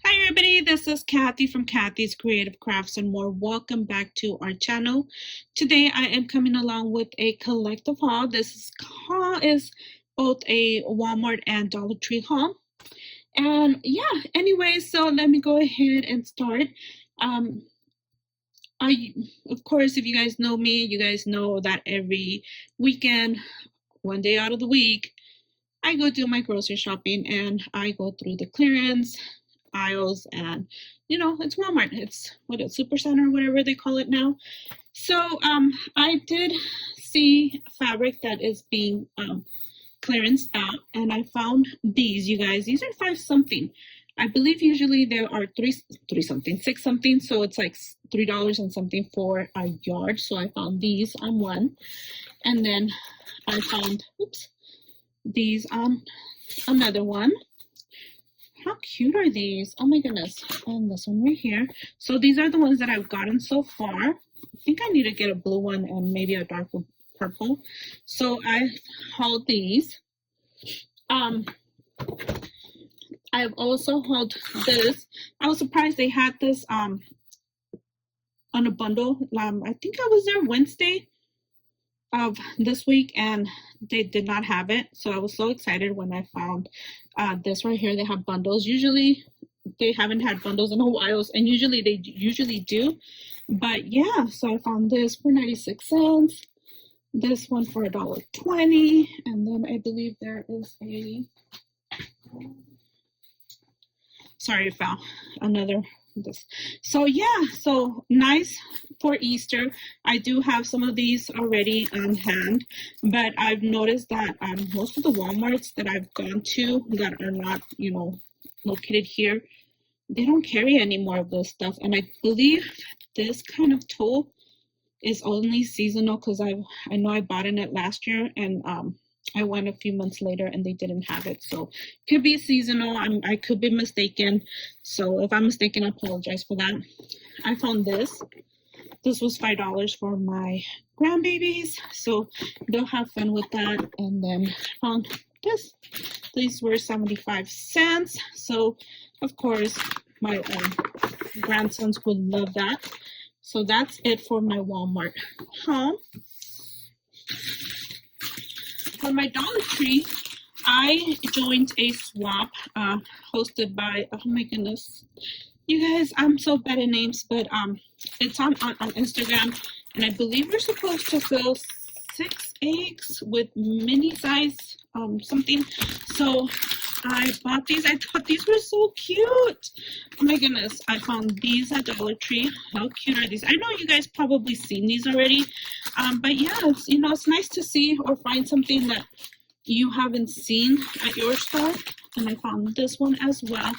Hi everybody, this is Kathy from Kathy's Creative Crafts and more. Welcome back to our channel. Today I am coming along with a collective haul. This haul is both a Walmart and Dollar Tree haul. And yeah, anyway, so let me go ahead and start. Of course, if you guys know me, you guys know that every weekend, one day out of the week, I go do my grocery shopping and I go through the clearance aisles, and it's Walmart, it's super center, whatever they call it now. So I did see fabric that is being clearanced out, and I found these, you guys. These are 5 something. I believe usually there are 3 something, 6 something, so it's like $3 and something for a yard. So I found these on one, and then I found these on another one. How cute are these? Oh my goodness. And this one right here. So these are the ones that I've gotten so far. I think I need to get a blue one and maybe a darker purple. So I hauled these. I've also hauled this. I was surprised they had this on a bundle. I think I was there Wednesday of this week and they did not have it, so I was so excited when I found this right here. They have bundles. Usually they haven't had bundles in a while, and usually they do, but yeah, so I found this for 96 cents, this one for $1.20, and then I believe there is a sorry, I found another this. So yeah, so nice for Easter. I do have some of these already on hand, but I've noticed that most of the Walmarts that I've gone to that are not, located here, they don't carry any more of this stuff. And I believe this kind of tool is only seasonal, because I know I bought it last year, and I went a few months later and they didn't have it. So it could be seasonal. I could be mistaken. So if I'm mistaken, I apologize for that. I found this. This was $5 for my grandbabies, so they'll have fun with that. And then I found this. These were 75 cents. So of course my grandsons would love that. So that's it for my Walmart haul. For my Dollar Tree, I joined a swap hosted by, oh my goodness, you guys, I'm so bad at names, but it's on Instagram, and I believe we're supposed to fill 6 eggs with mini size something. So I bought these. I thought these were so cute. Oh my goodness, I found these at Dollar Tree. How cute are these? I know you guys probably seen these already, but yeah, it's nice to see or find something that you haven't seen at your store. And I found this one as well.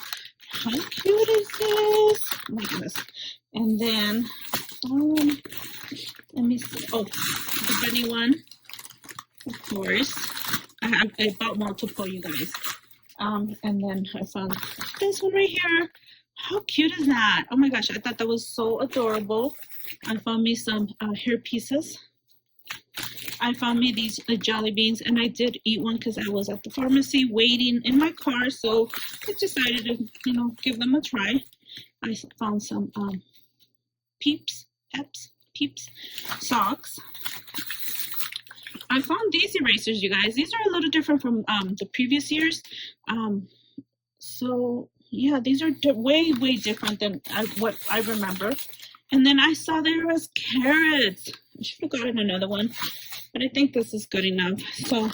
How cute is this? Oh my goodness. And then let me see. Oh, the bunny one, of course. I bought multiple, you guys. And then I found this one right here. How cute is that? Oh my gosh, I thought that was so adorable. I found me some hair pieces. I found me these jelly beans, and I did eat one because I was at the pharmacy waiting in my car, so I decided to, give them a try. I found some Peeps socks. I found these erasers, you guys. These are a little different from the previous years. So yeah, these are way different than what I remember. And then I saw there was carrots. I should have gotten another one, but I think this is good enough. So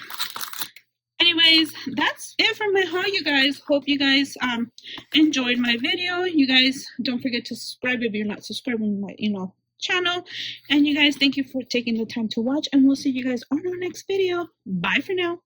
anyways, that's it for my haul, you guys. Hope you guys enjoyed my video. You guys don't forget to subscribe if you're not subscribed to my channel. And you guys, thank you for taking the time to watch, and we'll see you guys on our next video. Bye for now.